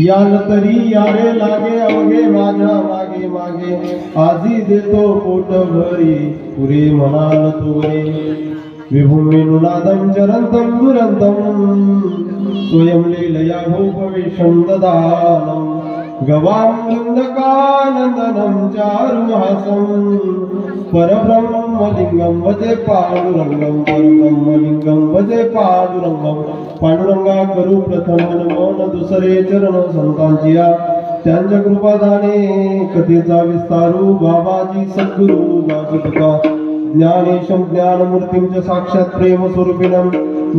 याल तरी यारे लागे अवघे माझ्या मागे मागे आजी देतो पोट भरी पुरे म्हणाल तुरे विभूमिनुनादं चरंतं दुरंतं स्वयं लीलया भूपविशं ददानं गवां वृन्दकानन्दनं चारुहासं परब्रह्मलिंगं भजे पांडुरंगं परब्रह्मलिंगं भजे पांडुरंगं पांडुरंगा करू प्रथम नमन दुसरे चरण संतांचिया त्यांच्या कृपादाने कथेचा विस्तारू बाबाजी सद्गुरु दासुका ज्ञानेशं ज्ञानमूर्तिं च साक्षात् प्रेम स्वरूपिणं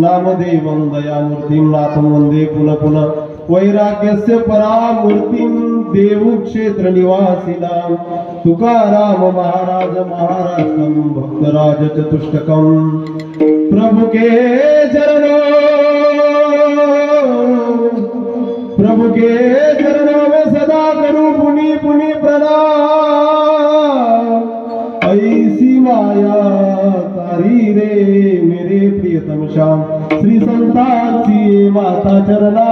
नामदेवं दयामूर्तिं नाथं वन्दे पुनः पुनः वैराग्यस्य परामूर्तिं देवक्षेत्र निवासिनां तुकाराम महाराज महाराष्ट्रं भक्तराज चतुष्टकं प्रभु के चरणों में सदा करूं पुनि पुनि प्रणाम ऐसी माया तारी रे मेरे प्रियतम श्याम श्री संतांची माता चरणा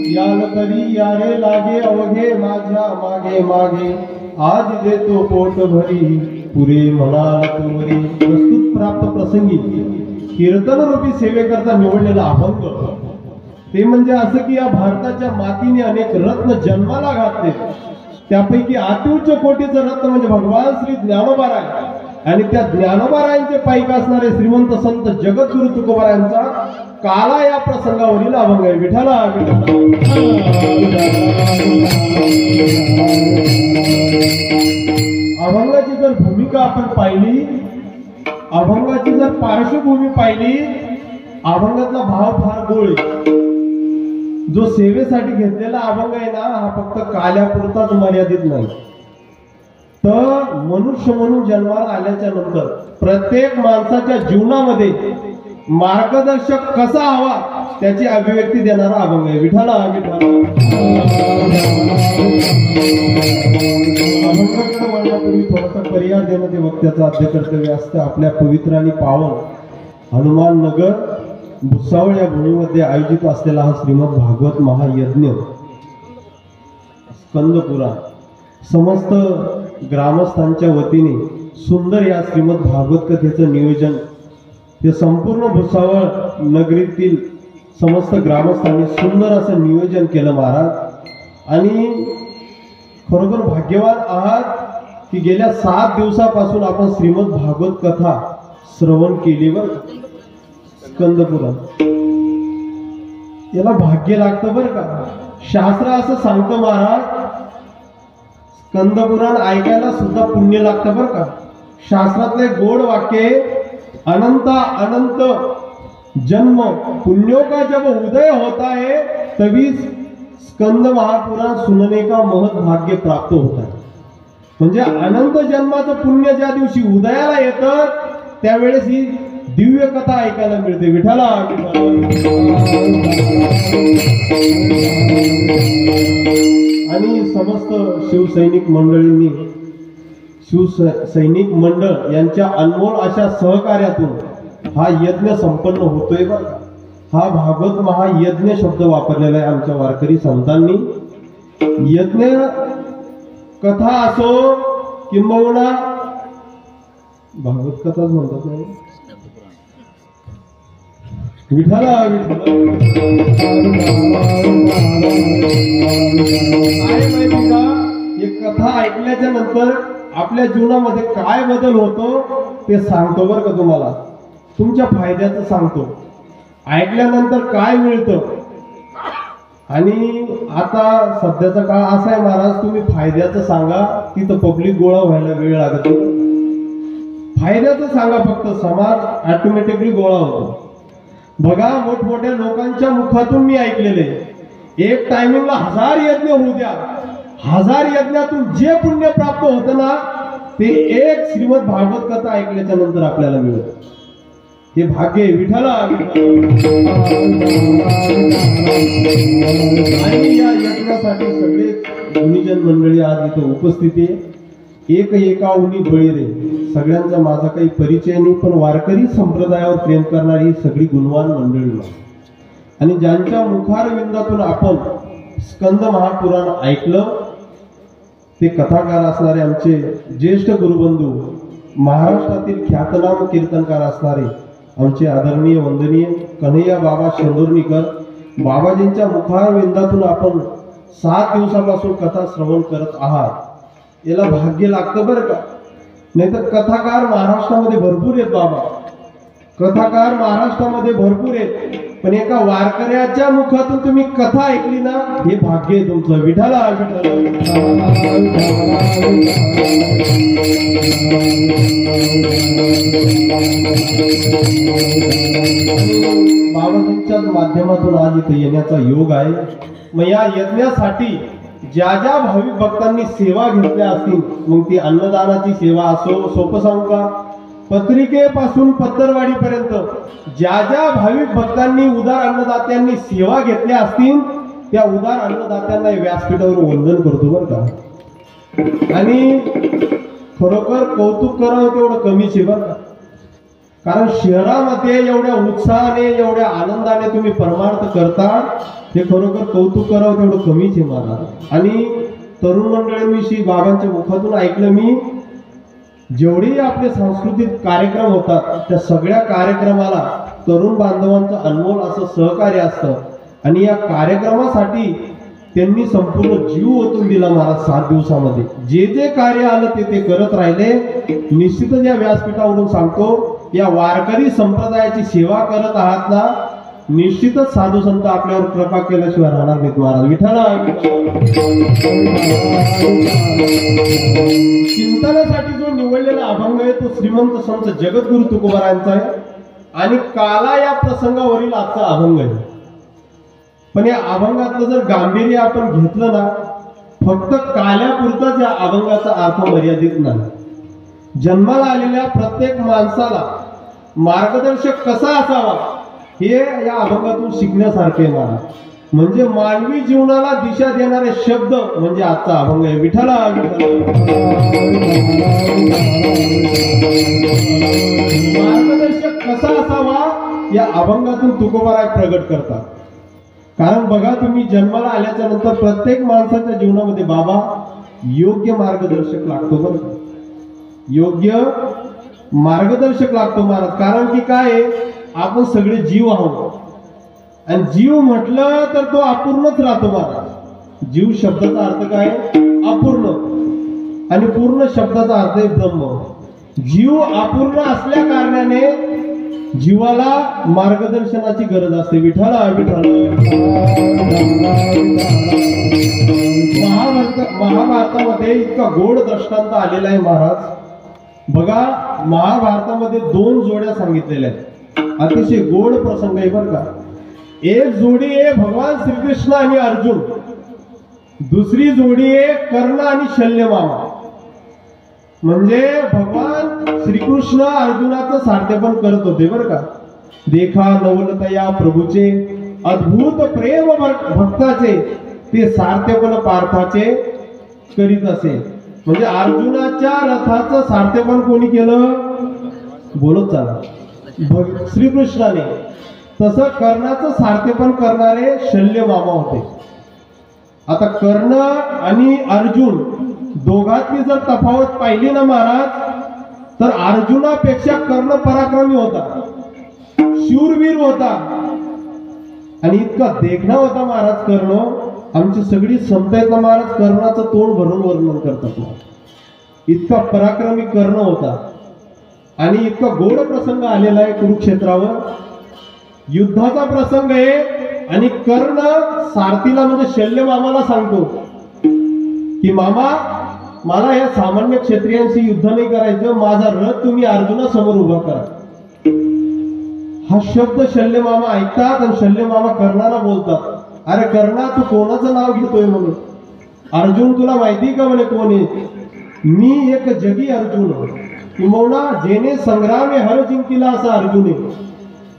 याल तरी यारे लागे अवघे माझ्या मागे मागे आज देतो पोट भरी पुरे म्हणाल तुमरी प्रस्तुत प्राप्त प्रसंगी कीर्तन रूपी सेवेकरता निवडलेला अभंग ते म्हणजे असं की या भारताच्या मातीने अनेक रत्न जन्माला घातले त्यापैकी अत्युच्च कोटीचं रत्न म्हणजे भगवान श्री ज्ञानोबाराय आणि त्या ज्ञानोबारायांचे पाईक असणारे श्रीमंत संत जगद्गुरु तुकोबारायांचा काला या प्रसंगावरील अभंग आहे. विठ्ठला अभंगाची जर भूमिका आपण पाहिली, अभंगाची जर पार्श्वभूमी पाहिली, अभंगातला भाव फार गोड आहे. जो सेवेसाठी घेतलेला अभंग आहे ना हा फक्त काल्यापुरताच मर्यादित नाही, तर मनुष्य म्हणून जन्माला आल्याच्या नंतर प्रत्येक माणसाच्या जीवनामध्ये मार्गदर्शक कसा हवा त्याची अभिव्यक्ती देणारा अभंग आहे. विठ्ठला अभंगाकडे वळण्यापूर्वी थोडासा पर्याय देणं ते वक्त्याचं आद्य कर्तव्य असतं. आपल्या पवित्र आणि पावन हनुमान नगर भुसावळ या भूमीमध्ये आयोजित असलेला हा श्रीमद भागवत महायज्ञ स्कंदपुराण समस्त ग्रामस्थांच्या वतीने सुंदर या श्रीमद भागवत कथेचं नियोजन हे संपूर्ण भुसावळ नगरीतील समस्त ग्रामस्थांनी सुंदर असं नियोजन केलं महाराज. आणि खरोखर भाग्यवान आहात की गेल्या 7 दिवसापासून आपण श्रीमद भागवत कथा श्रवण केली. वर स्कंदपुराण याला भाग्य लागतं बरं का. शास्त्र असं सांगतं महाराज, स्कंदपुराण ऐकायला सुद्धा पुण्य लागतं बरं का. शास्त्रातले गोड वाक्य अनंत अनंत जन्म पुण्यों का जब उदय होता है तभी स्कंद महापुराण सुनने का महत भाग्य प्राप्त होता है. म्हणजे अनंत जन्माचं पुण्य ज्या दिवशी उदयाला येतं त्यावेळेस ही दिव्य कथा ऐकायला मिळते. विठ्ठला आणि समस्त शिवसैनिक मंडळींनी शिवसैनिक मंडळ यांच्या अनमोल अशा सहकार्यातून हा यज्ञ संपन्न होतोय बघा. हा भागवत महायज्ञ शब्द वापरलेला आहे आमच्या वारकरी संतांनी. यज्ञ कथा असो किंबहुना भागवत कथाच म्हणतात नाही. विठ्ठला एक कथा ऐकल्याच्या नंतर आपल्या जीवनामध्ये काय बदल होतो ते सांगतो बरं का. तुम्हाला तुमच्या फायद्याचं सांगतो. ऐकल्यानंतर काय मिळतं. आणि आता सध्याचा काळ असा आहे महाराज, तुम्ही फायद्याचं सांगा तिथं पब्लिक गोळा व्हायला वेळ लागत. फायद्याचं सांगा फक्त, समाज ऑटोमॅटिकली गोळा होतो. बघा मोठमोठ्या लोकांच्या मुखातून मी ऐकलेले, एक टायमिंगला 1000 यज्ञ होऊ द्या, 1000 यज्ञातून जे पुण्य प्राप्त होतं ना ते एक श्रीमद भागवत कथा ऐकल्याच्या नंतर आपल्याला मिळतं. हे भाग्य विठ्ठला. आणि या यज्ञासाठी सगळे गुणीजन मंडळी आज इथं उपस्थित आहे. एक एकाउनी बळी रे, सगळ्यांचा माझा काही परिचय नाही, पण वारकरी संप्रदायावर प्रेम करणारी ही सगळी गुणवान मंडळी आणि ज्यांच्या मुखारविंदातून आपण स्कंद महापुराण ऐकलं ते कथाकार असणारे आमचे ज्येष्ठ गुरुबंधू, महाराष्ट्रातील ख्यातनाम कीर्तनकार असणारे आमचे आदरणीय वंदनीय कन्हैया बाबा शेंदुर्णीकर बाबाजींच्या मुखारविंदातून आपण 7 दिवसापासून कथा श्रवण करत आहात. याला भाग्य लागतं बरं का. नाही तर कथाकार महाराष्ट्रामध्ये भरपूर आहेत बाबा, कथाकार महाराष्ट्रामध्ये भरपूर आहेत, पण एका वारकऱ्याच्या मुखातून तुम्ही कथा ऐकली ना हे भाग्य आहे तुमचं. विठ्ठला बाबाजींच्याच माध्यमातून आज इथे येण्याचा योग आहे. मग या यज्ञासाठी ज्या ज्या भाविक भक्तांनी सेवा घेतल्या असतील, मग ती अन्नदानाची सेवा असो, सोपं सांगू का, पत्रिकेपासून पत्तरवाडीपर्यंत ज्या ज्या भाविक भक्तांनी उदार अन्नदात्यांनी सेवा घेतल्या असतील त्या उदार अन्नदात्यांना व्यासपीठावर वंदन करतो बरं का. आणि खरोखर कौतुक करावं तेवढं कमीच आहे बरं का. कारण शहरामध्ये एवढ्या उत्साहाने एवढ्या आनंदाने तुम्ही परमार्थ करता, हे खरोखर कौतुक करावं तेवढं कमीच आहे मला. आणि तरुण मंडळींविषयी बाबांच्या मुखातून ऐकलं मी, जेवढे आपले सांस्कृतिक कार्यक्रम होतात त्या सगळ्या कार्यक्रमाला तरुण बांधवांचं अनमोल असं सहकार्य असतं. आणि या कार्यक्रमासाठी त्यांनी संपूर्ण जीव ओतून दिला महाराज. 7 दिवसामध्ये जे जे कार्य आलं ते करत राहिले. निश्चितच या व्यासपीठावरून सांगतो, या वारकरी संप्रदायाची सेवा करत आहात ना, निश्चितच साधू संत आपल्यावर कृपा केल्याशिवाय राहणार नाहीत महाराज. विठ्ठला चिंतनासाठी जो निवडलेला अभंग आहे तो श्रीमंत संत जगद्गुरु तुकोबारायांचा आहे आणि काला या प्रसंगावरील आजचा अभंग आहे. पण या अभंगातलं जर गांभीर्य आपण घेतलं ना, फक्त काल्यापुरताच या अभंगाचा अर्थ मर्यादित नाही. जन्माला आलेल्या प्रत्येक माणसाला मार्गदर्शक कसा असावा हे या अभंगातून शिकण्यासारखे मला. म्हणजे मानवी जीवनाला दिशा देणारे शब्द म्हणजे आजचा अभंग आहे. विठ्ठला मार्गदर्शक कसा असावा या अभंगातून तुकोबाराय प्रगट करतात. कारण बघा तुम्ही जन्माला आल्याच्या नंतर प्रत्येक माणसाच्या जीवनामध्ये बाबा योग्य मार्गदर्शक लागतो बरं का. योग्य मार्गदर्शक लागतो महाराज. कारण की काय, आपण सगळे जीव आहोत आणि जीव म्हटलं तर तो अपूर्णच राहतो महाराज. जीव शब्दाचा अर्थ काय, अपूर्ण, आणि पूर्ण शब्दाचा अर्थ आहे ब्रह्म. जीव अपूर्ण असल्या कारणाने जीवाला मार्गदर्शनाची गरज असते. विठ्ठला महाभारतामध्ये इतका गोड दृष्टांत आलेला आहे महाराज. बघा महाभारतामध्ये 2 जोड्या सांगितलेल्या आहेत, अतिशय गोड प्रसंग आहे बरं का. एक जोडी आहे भगवान श्रीकृष्ण आणि अर्जुन, दुसरी जोडी आहे कर्ण आणि शल्यमामा. म्हणजे भगवान श्रीकृष्ण अर्जुनाचं सारथेपण करत होते बरं का. देखा नवलतया प्रभूचे अद्भुत प्रेम भक्ताचे, ते सारथेपण पार्थाचे करीत असे. म्हणजे अर्जुनाच्या रथाचं सारथेपण कोणी केलं, बोलत चला, श्रीकृष्णाने. तसं कर्णाचं सारथेपण करणारे शल्य मामा होते. आता कर्ण आणि अर्जुन दोघांनी जर तफावत पाहिली ना महाराज, तर अर्जुनापेक्षा कर्ण पराक्रमी होता, शूरवीर होता आणि इतका देखणा होता महाराज कर्ण. आमची सगळी संत आहेत ना महाराज, कर्णाचं तोंड भरून वर्णन करतात. इतका पराक्रमी कर्ण होता आणि इतका गोड प्रसंग आलेला आहे कुरुक्षेत्रावर. युद्धाचा प्रसंग आहे आणि कर्ण सारथीला म्हणजे शल्य मामाला सांगतो की मामा मला या सामान्य क्षत्रियांशी युद्ध नाही करायचं, माझा रथ तुम्ही अर्जुनासमोर उभा करा. हा शब्द शल्य मामा ऐकतात आणि शल्य मामा कर्णाला बोलतात, अरे कर्णा तू कोणाचं नाव घेतोय म्हणून? अर्जुन तुला माहिती का म्हणे कोण आहे? मी एक जगी अर्जुन, किंबहुना जेने संग्रामे हर जिंकिला असा अर्जुन आहे.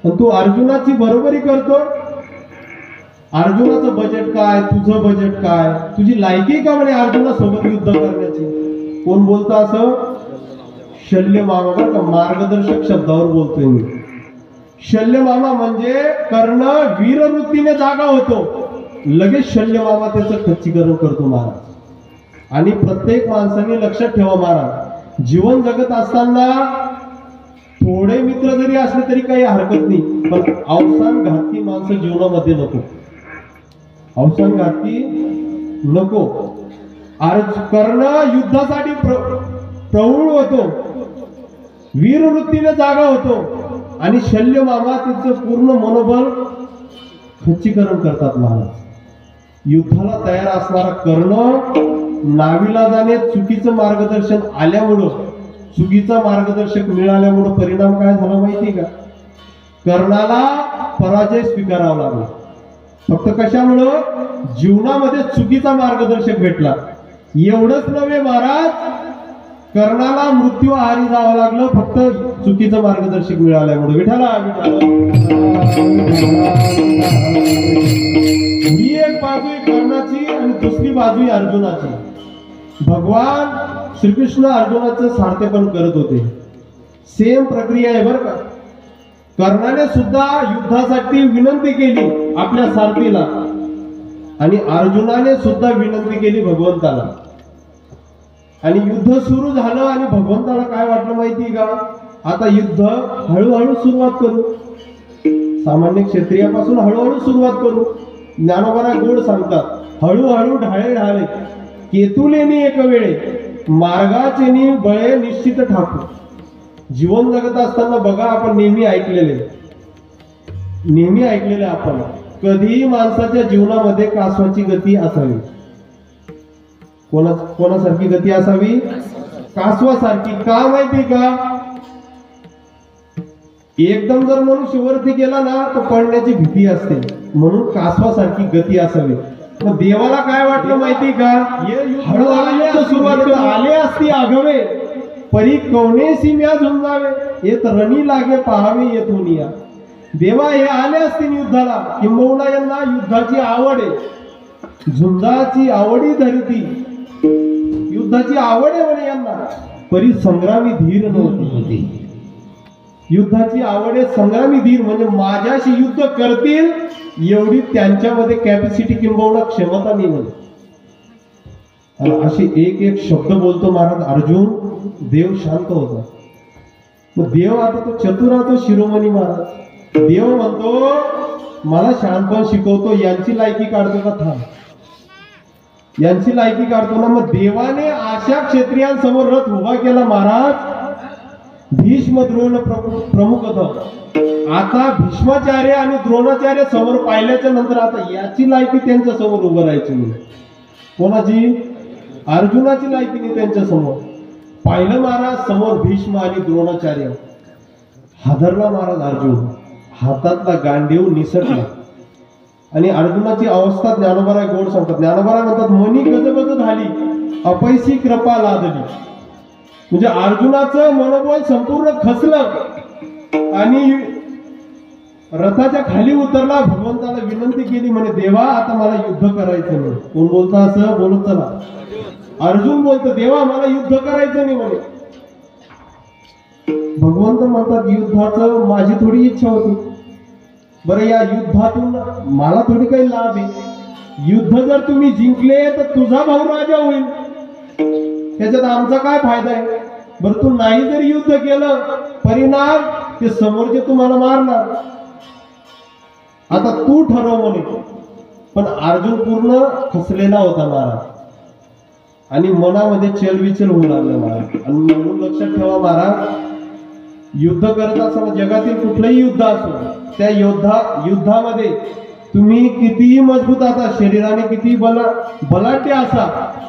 आणि तू अर्जुनाची बरोबरी करतो? अर्जुनाचं बजेट काय, तुझं बजेट काय, तुझी लायकी का म्हणे अर्जुनासोबत युद्ध करण्याची? कोण बोलतो असं? शल्य मामा. बरं का, मार्गदर्शक शब्दावर बोलतोय मी. शल्य मामा म्हणजे कर्ण वीरवृत्तीने जागा होतो, लगेच शल्य मामा त्याचं खच्चीकरण करतो महाराज. आणि प्रत्येक माणसाने लक्षात ठेवा महाराज, जीवन जगत असताना थोडे मित्र जरी असले तरी काही हरकत नाही, पण अवसान घातकी माणसं जीवनामध्ये नको. अवसान घातकी नको. कर्ण युद्धासाठी प्रवृत्त होतो, वीरवृत्तीने जागा होतो, आणि शल्य मामा तिचं पूर्ण मनोबल खच्चीकरण करतात महाराज. युद्धाला तयार असणारा कर्ण नाविलाजाने चुकीचं मार्गदर्शन आल्यामुळं, चुकीचा मार्गदर्शक मिळाल्यामुळं परिणाम काय झाला माहिती का? कर्णाला पराजय स्वीकारावा लागला. फक्त कशामुळं? जीवनामध्ये चुकीचा मार्गदर्शक भेटला. एवढंच नव्हे महाराज, कर्णाला मृत्यू आहारी जावं लागलं फक्त चुकीचं मार्गदर्शक मिळाल्यामुळे. विठाला ही एक बाजू आहे कर्णाची आणि दुसरी बाजू आहे अर्जुनाची. भगवान श्रीकृष्ण अर्जुनाचं सारथेपण करत होते. सेम प्रक्रिया आहे बरं का. कर्णाने सुद्धा युद्धासाठी विनंती केली आपल्या सारथीला, आणि अर्जुनाने सुद्धा विनंती केली भगवंताला. आणि युद्ध सुरू झालं आणि भगवंताला काय वाटलं माहिती का? आता युद्ध हळूहळू सुरुवात करू, सामान्य क्षत्रियापासून हळूहळू सुरुवात करू. ज्ञानोबा गोड सांगतात, हळूहळू ढाळे ढाळे केतुलेनी एक वेळे, मार्गाचेनी बळे निश्चित ठाकू. जीवन जगत असताना बघा, आपण नेहमी ऐकलेले आपण, कधीही माणसाच्या जीवनामध्ये कासवाची गती असावी. कोणासारखी गती असावी? कासवासारखी. का माहिती का? एकदम जर मनुष्य वरती गेला ना तर पडण्याची भीती असते, म्हणून कासवासारखी गती असावी. मग देवाला काय वाटलं माहिती का? हळूहळू सुरुवात आले असती आगवे, परी कवनेसी म्या झुंजावे, येत रणी लागे पाहावे येथून या. देवा हे आले असतील युद्धाला, किंबहुना यांना युद्धाची आवड आहे, झुंजाची आवडी धरती, युद्धाची आवड आहे म्हणे यांना, परी संग्रामी धीर नव्हती. युद्धाची आवड आहे, संग्रामी धीर म्हणजे माझ्याशी युद्ध करतील एवढी त्यांच्यामध्ये कॅपॅसिटी किंबहुना क्षमता नाही म्हणे. आणि अशी एक एक शब्द बोलतो महाराज अर्जुन. देव शांत होता. मग देव आता तो चतुर राहतो, शिरोमणी महाराज. देव म्हणतो मला शहाणपण शिकवतो, यांची लायकी काढतो का? थांब, यांची लायकी काढतो ना. मग देवाने अशा क्षत्रियांसमोर रथ उभा केला महाराज. भीष्म द्रोण प्रमुख होता. आता भीष्माचार्य आणि द्रोणाचार्य समोर पाहिल्याच्या नंतर आता याची लायकी त्यांच्या समोर उभं राहायची नाही. कोणाची? अर्जुनाची लायकी नाही त्यांच्या समोर. पाहिलं महाराज समोर भीष्म आणि द्रोणाचार्य. हादरला महाराज अर्जुन, हातातला गांडीव निसटला. आणि अर्जुनाची अवस्था ज्ञानोबा गोड सांगतात. ज्ञानोबा म्हणतात मनी गजबज झाली, अपैसी कृपा लादली. म्हणजे अर्जुनाचं मनोबल संपूर्ण खचलं आणि रथाच्या खाली उतरला. भगवंताला विनंती केली म्हणे देवा आता मला युद्ध करायचं नाही. कोण बोलतं असं? बोलत चला. अर्जुन बोलतो देवा मला युद्ध करायचं नाही म्हणे. भगवंत म्हणतात युद्धाचं माझी थोडी इच्छा होती. बरं या युद्धातून मला थोडी काही लाभ आहे. युद्ध जर तुम्ही जिंकले तर तुझा भाऊ राजा होईल, त्याच्यात आमचा काय फायदा आहे? बरं तू नाही जर युद्ध केलं, परिणाम ते समोरचे तुम्हाला मारणार. आता तू ठरव म्हणे. पण अर्जुन पूर्ण खचलेला होता महाराज, आणि मनामध्ये चलविचल होऊ लागलं महाराज. आणि म्हणून लक्षात ठेवा महाराज, युद्ध करत असताना जगातील कुठलंही युद्ध असो, त्या युद्धामध्ये तुम्ही कितीही मजबूत आता शरीराने किती बलाढ्य असा,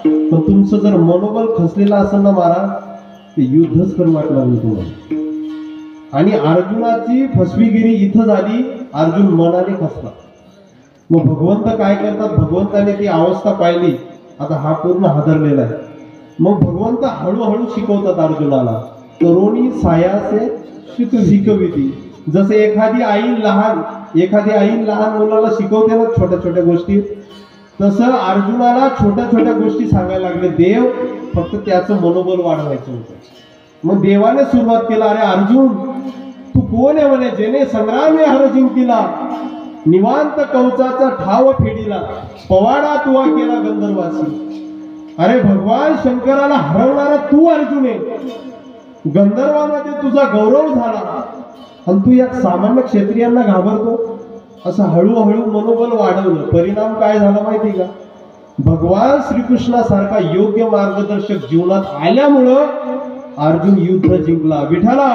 पण तुमचं जर मनोबल खचलेलं असेल ना महाराज, ते युद्धच करू वाटणार नाही तुम्हाला. आणि अर्जुनाची फसवीगिरी इथं झाली, अर्जुन मनाने खचला. मग भगवंत काय करतात, भगवंताने ती अवस्था पाहिली, आता हा पूर्ण हादरलेला आहे. मग भगवंत हळूहळू शिकवतात अर्जुनाला. तरुणी सायासे शिकविती. जसे एखादी आई लहान मुलाला शिकवते ना छोट्या छोट्या गोष्टी, तसं अर्जुनाला छोट्या छोट्या गोष्टी सांगायला लागले देव. फक्त त्याचं मनोबल वाढवायचं होतं. मग देवाने सुरुवात केला, अरे अर्जुन तू कोण आहे म्हणे, जेने संग्रामे हर जिंकिला, निवांत कवचाचा ठाव फेडीला, पवाडा तुवा केला गंधर्वासी. अरे भगवान शंकराला हरवणारा तू अर्जुन आहे. गंधर्वामध्ये तुझा गौरव झाला आणि तू या सामान्य क्षत्रियांना घाबरतो. असं हळूहळू मनोबल वाढवलं. परिणाम काय झाला माहिती का, भगवान श्रीकृष्णासारखा योग्य मार्गदर्शक जीवनात आल्यामुळं अर्जुन युद्ध जिंकला. विठाला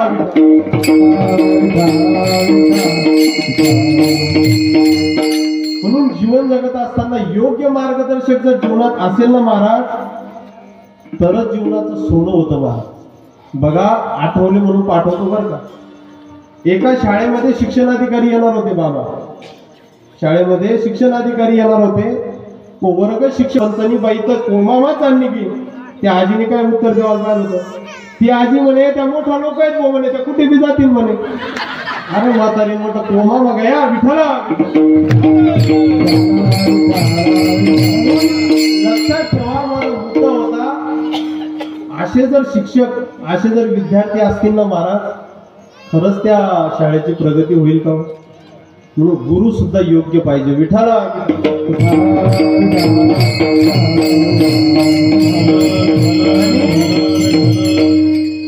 म्हणून जीवन जगत असताना योग्य मार्गदर्शक जर जीवनात असेल ना महाराज, तरच जीवनाचं सोनं होतं महाराज. बघा, आठवले म्हणून पाठवतो बरं का. एका शाळेमध्ये शिक्षणाधिकारी येणार होते बाबा. शाळेमध्ये शिक्षणाधिकारी येणार होते. वर्ग शिक्षकांनी बाई तर कोमामा चालली की त्या आजीने काय उत्तर द्यायला पाहिजे होतं. ती आजी म्हणे त्या मोठा लोक आहेत म्हणे, त्या कुठे बी जातील म्हणे. अरे म्हातारी मोठा कोमा मग या विठाला. लक्षात ठेवा, माझा मुद्दा होता, असे जर शिक्षक, असे जर विद्यार्थी असतील ना महाराज, खरंच त्या शाळेची प्रगती होईल का. म्हणून गुरु सुद्धा योग्य पाहिजे. विठाला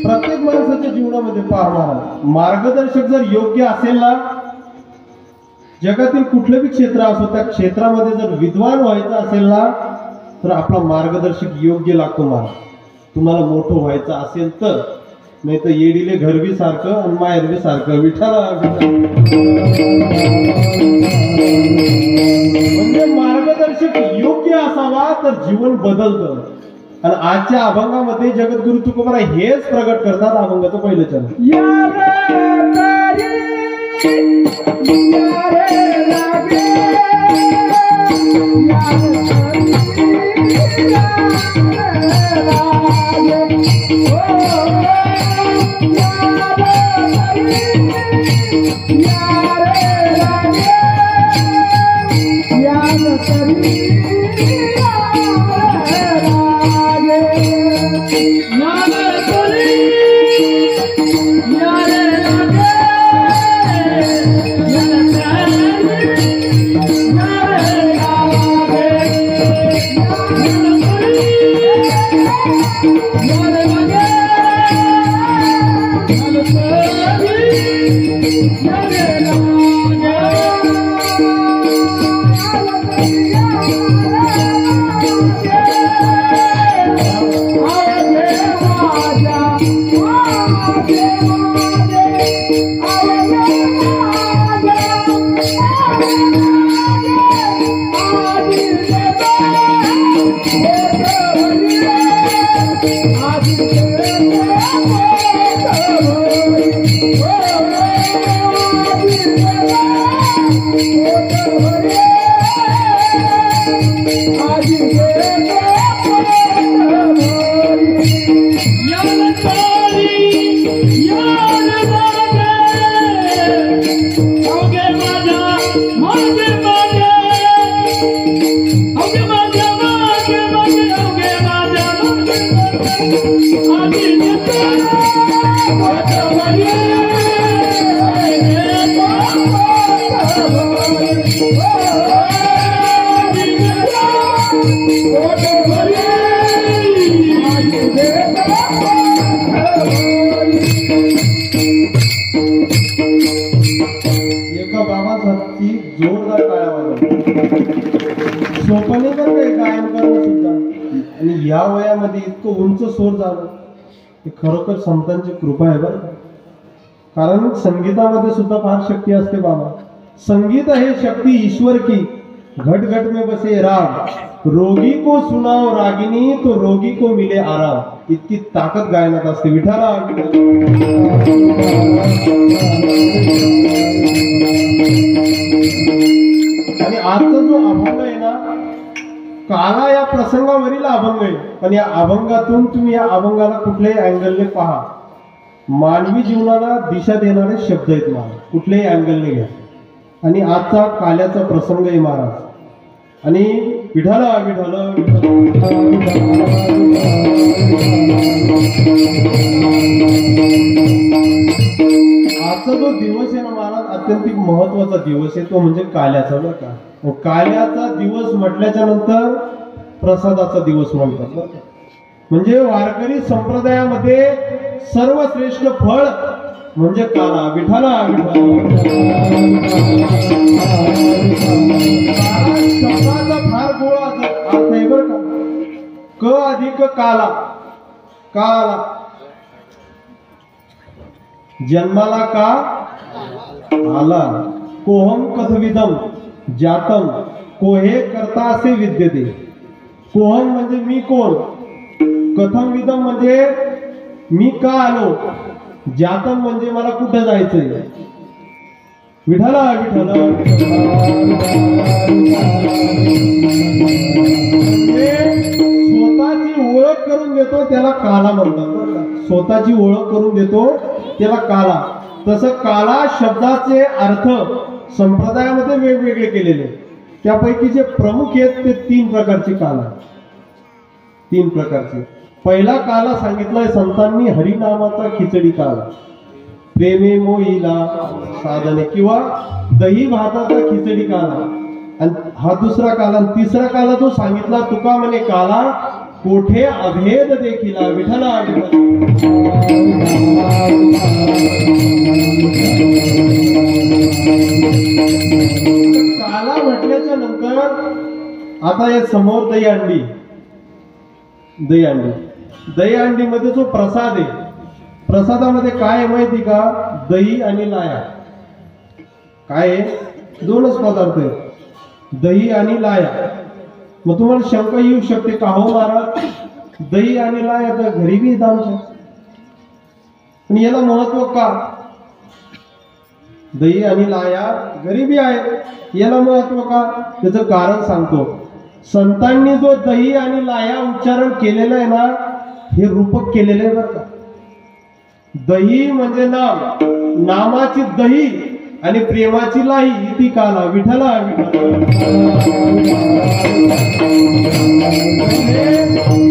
प्रत्येक माणसाच्या जीवनामध्ये पहा, मार्गदर्शक जर योग्य असेल ना, जगातील कुठलं बी क्षेत्र असो, त्या क्षेत्रामध्ये जर विद्वान व्हायचं असेल ना, तर आपला मार्गदर्शक योग्य लागतो महाराज. तुम्हाला मोठं व्हायचं असेल तर, नाही तर येडीले घरबी सारखं आणि माहेरबी सारखं. विठाला म्हणजे मार्गदर्शक योग्य असावा तर जीवन बदलतं. आणि आजच्या अभंगामध्ये जगद्गुरु तुकोबाराय हेच प्रगट करतात. अभंगाचं पहिलं चरण, एका बाबासाठी जोरदार टाळ्या वाजवल्या. सोपाने तर काही गायन करणं सुद्धा, आणि या वयामध्ये इतकं उंच स्वर झालं, हे खरोखर संतांची कृपा आहे बरं. कारण संगीतामध्ये सुद्धा फार शक्ती असते बाबा. संगीत है शक्ति ईश्वर की, घट घट में बसे राग, रोगी को सुनाओ रागिनी तो रोगी को मिले आराम. इतकी ताकद गायनात असते. विठाला आणि आजचा जो अभंग आहे ना, काला या प्रसंगावरील अभंग आहे. पण या अभंगातून तुम्ही या अभंगाला कुठल्याही अँगलने पहा, मानवी जीवनाला दिशा देणारे शब्द आहेत महाराज, कुठल्याही अँगलने घ्या. आणि आजचा काल्याचा प्रसंग आहे महाराज. आणि विठाला विठाला आजचा जो दिवस आहे ना महाराज, अत्यंत महत्वाचा दिवस आहे. तो म्हणजे काल्याचा, बरं का. काल्याचा दिवस म्हटल्याच्या नंतर प्रसादाचा दिवस म्हणतात, बरं का. म्हणजे वारकरी संप्रदायामध्ये सर्वश्रेष्ठ फळ म्हणजे काला. विठाला शब्दाचा फार गोळा अर्थ आहे बरं का. क अधिक काला, काला जन्माला का आला. कोहम कथविदम जातम, कोहे करता असे विद्यते. कोहम म्हणजे मी कोण, कथम विदम म्हणजे मी का आलो, जातम म्हणजे मला कुठे जायचंय. विठाला विठाला स्वतःची ओळख करून देतो त्याला काला म्हणतात. स्वतःची ओळख करून देतो त्याला काला. तसं काला शब्दाचे अर्थ संप्रदायामध्ये वेगवेगळे केलेले. त्यापैकी जे प्रमुख आहेत ते 3 प्रकारचे काला, 3 प्रकारचे. पहिला काला सांगितलाय संतांनी, हरिनामाचा खिचडी काला, प्रेमे मोईला साधने किंवा दही भाताचा खिचडी काला. आणि हा दुसरा काला. तिसरा काला जो सांगितला तुका म्हणे काला, कोठे अभेद देखिला. विठला काला म्हटल्याच्या नंतर आता या समोर दही अंडी, दही अंडी, दही अंडी मध्ये जो प्रसाद आहे, प्रसादामध्ये काय आहे माहिती का, दही आणि लाया. काय आहे, 2च पदार्थ आहेत, दही आणि लाया. मग तुम्हाला शंका येऊ शकते का, हो महाराज दही आणि लाया तर घरी बी येत आमच्या, पण याला महत्व का. दही आणि लाया घरी बी आहे, याला महत्व का, त्याचं कारण सांगतो. संतांनी जो दही आणि लाया उच्चारण केलेलं आहे ना, हे रूपक केलेलं आहे बरं का. दही म्हणजे नाम, नामाची दही आणि प्रेमाची लाई, ती काला. विठला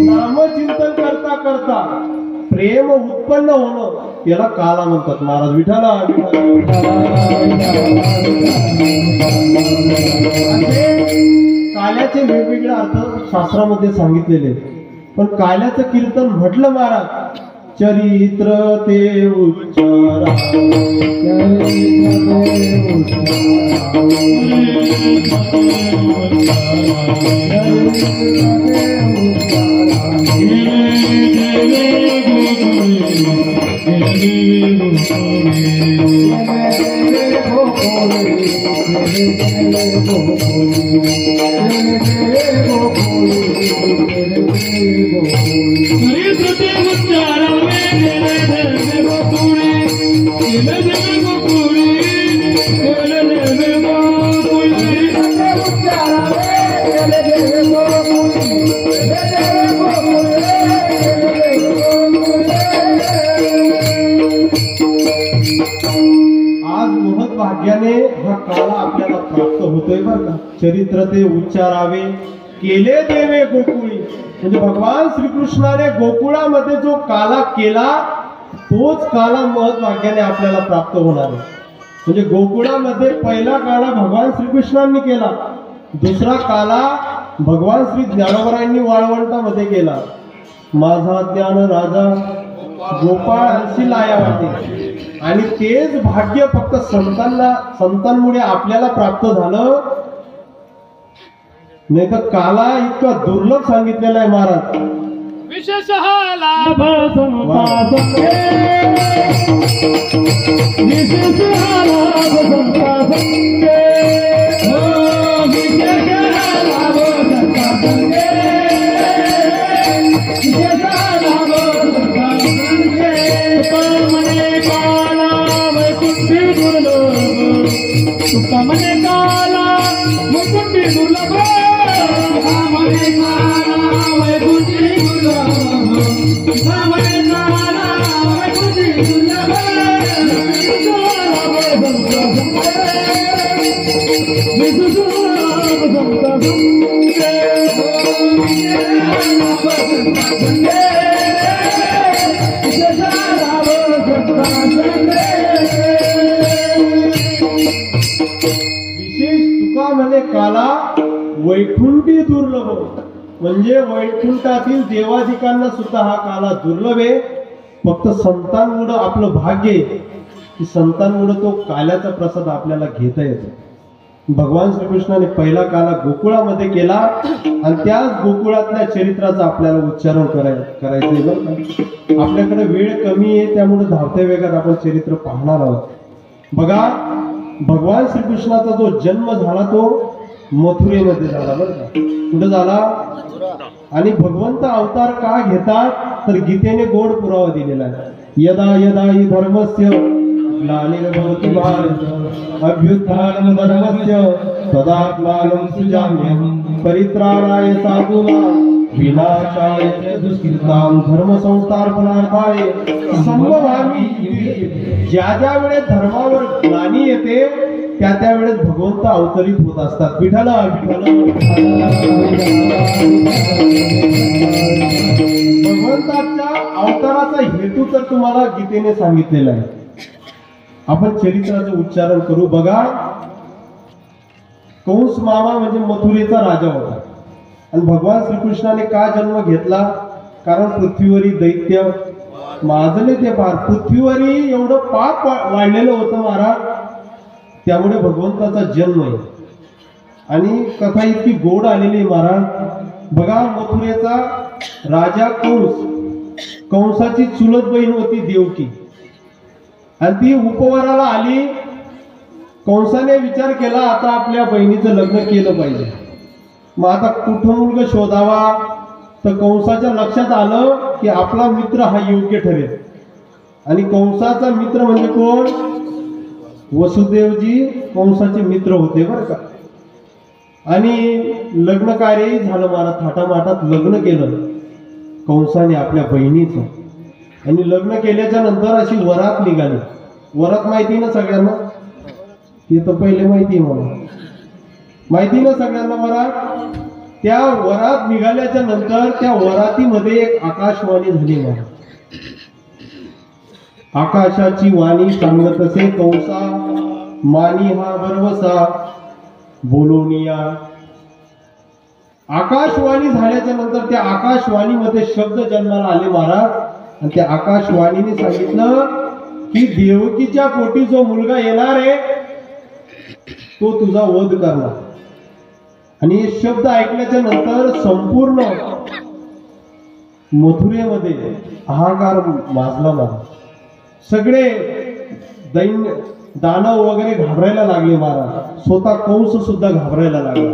नामचिंतन करता करता प्रेम उत्पन्न होणं, याला काला म्हणतात महाराज. विठला काल्याचे वेगवेगळे अर्थ शास्त्रामध्ये सांगितलेले. पण काल्याचं कीर्तन म्हटलं महाराज, चरित्र ते उच्चारा, भाग्याने हा काला आपल्याला प्राप्त होतोय बरं का. चरित्र ते उच्चारावे, केले देवे गोकुळी. म्हणजे भगवान श्रीकृष्णाने गोकुळामध्ये जो काला केला, तोच काला महत् भाग्याने आपल्याला प्राप्त होणार आहे. म्हणजे गोकुळामध्ये पहिला काला भगवान श्रीकृष्णांनी केला, दुसरा काला भगवान श्री ज्ञानोबरायांनी वाळवंटामध्ये केला. माझा ज्ञान राजा गोपाळ हंसी लाया वाटे. आणि तेच भाग्य फक्त संतांमुळे आपल्याला प्राप्त झालं, नाही तर काला इतका दुर्लभ सांगितलेला आहे महाराज. विशेष लाभ संताप तुका म्हणे काला वैकुंठी दुर्लभ तुका म्हणे काला वैकुंठी दुर्लभ तुका म्हणे काला वैकुंठी दुर्लभ विशेष तुका म्हणे काला वैकुंठी दुर्लभ, म्हणजे वैकुंठातील देवाधिकांना सुद्धा हा काला दुर्लभ आहे. फक्त संतांमुळे आपलं भाग्य आहे की संतांमुळे तो काल्याचा प्रसाद आपल्याला घेता येतो. भगवान श्रीकृष्णाने पहिला काला गोकुळामध्ये केला आणि त्याच गोकुळातल्या चरित्राचं आपल्याला उच्चारण करायचंय बरं का. आपल्याकडे वेळ कमी आहे त्यामुळे धावत्या वेगात आपण चरित्र पाहणार आहोत. बघा, भगवान श्रीकृष्णाचा जो जन्म झाला तो मथुरेमध्ये झाला बरं का. कुठं झाला? आणि भगवंत अवतार का घेतात तर गीतेने गोड पुरावा दिलेला आहे. यदा यदा हि धर्मस्य ग्लानिर्भवति भारत अभ्युत्थानं धर्मस्य तदात्मानं सृजाम्यहं परित्राणाय साधूनां विनाशाय च दुष्कृतां धर्मसंस्थापनार्थाय संभवामि युगे. ज्या ज्या वेळेस धर्मावर ग्लानी येते त्या त्या वेळेस भगवंत अवतरित होत असतात. विठ्ठल भगवंताच्या अवताराचा हेतू तर तुम्हाला गीतेने सांगितलेला आहे. आपण चरित्राचं उच्चारण करू. बघा, कंस मामा म्हणजे मथुरेचा राजा होता आणि भगवान श्रीकृष्णाने का जन्म घेतला? कारण पृथ्वीवरील दैत्य माजले ते पार. पृथ्वीवरील एवढं पाप वाढलेलं होतं महाराज, त्यामुळे भगवंताचा जन्म आहे. आणि कथा इतकी गोड आलेली महाराज. बघा, मथुरेचा राजा कंसाची चुलत बहीण होती देवकी आणि ती उपवाराला आली. कंसाने विचार केला आता आपल्या बहिणीचं लग्न केलं पाहिजे. मग आता कुठं मुलगा शोधावा? तर कंसाच्या लक्षात आलं की आपला मित्र हा योग्य ठरेल. आणि कंसाचा मित्र म्हणजे कोण? वसुदेवजी कंसाचे मित्र होते बरं का. आणि लग्न कार्यही झालं. मला थाटामाटात लग्न केलं कंसाने आपल्या बहिणीचं. आणि लग्न केल्याच्या नंतर अशी वरात निघाली. वरात माहिती ना सगळ्यांना? ते तर पहिले माहिती आहे मला. माहिती ना सगळ्यांना वरात? त्या वरात निघाल्याच्या नंतर त्या वरातीमध्ये एक आकाशवाणी झाली मला. आकाशाची वाणी सांगत असे, कंसा मानी हा बरवसा बोलोनिया. आकाशवाणी झाल्याच्या नंतर त्या आकाशवाणीमध्ये शब्द जन्माला आले महाराज. आणि त्या आकाशवाणीने सांगितलं की देवकीच्या पोटी जो मुलगा येणार आहे तो तुझा वध करणार. आणि हे शब्द ऐकल्याच्या नंतर संपूर्ण मथुरेमध्ये हाहाकार माजला मला. सगळे दैन्य दानव वगैरे घाबरायला लागले महाराज. स्वतः कंस सुद्धा घाबरायला लागला.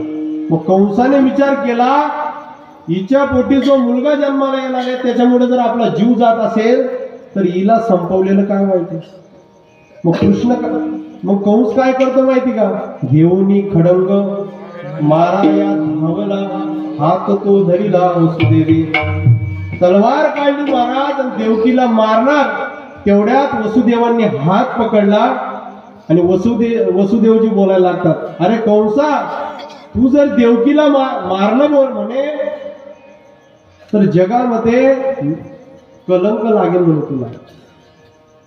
मग कंसाने विचार केला हिच्या पोटी जो मुलगा जन्माला येणार आहे त्याच्यामुळे जर आपला जीव जात असेल तर हिला संपवलेलं काय माहिती. मग कंस काय करतो माहिती का? घेऊनी खडंग माराया धावला हात तो धरिला वसुदेवी. तलवार काढली महाराज आणि देवकीला मारणार. तेवढ्यात वसुदेवांनी हात पकडला आणि वसुदेवजी बोलायला लागतात, अरे कंसा, तू जर देवकीला मारलं बोल म्हणे तर जगामध्ये कलंक लागेल म्हणे तुला.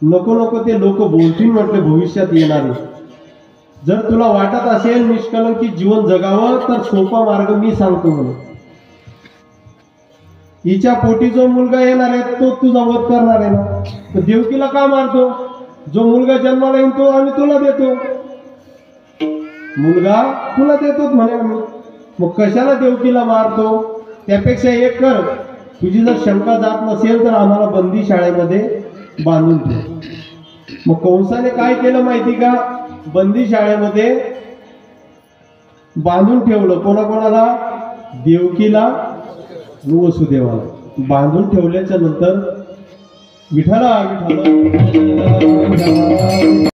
नको नको ते लोक बोलतील म्हटले भविष्यात येणारे. जर तुला वाटत असेल निष्कलंकित जीवन जगावं तर सोपा मार्ग मी सांगतो म्हणे. हिच्या पोटी जो मुलगा येणार आहे तो तुझा वध करणार आहे ना, तर देवकीला का मारतो? जो मुलगा जन्माला येईल तो आम्ही तुला देतो. मुलगा तुला देतो म्हणे आम्ही. मग कशाला देवकीला मारतो? त्यापेक्षा एक कर, तुझी जर शंका जात नसेल तर आम्हाला बंदी शाळेमध्ये बांधून ठेव. मग कंसाने काय केलं माहिती का? बंदी शाळेमध्ये बांधून ठेवलं. कोणाकोणाला? देवकीला वसुदेवाला बांधून ठेवल्याच्या नंतर विठ्ठला विठ्ठला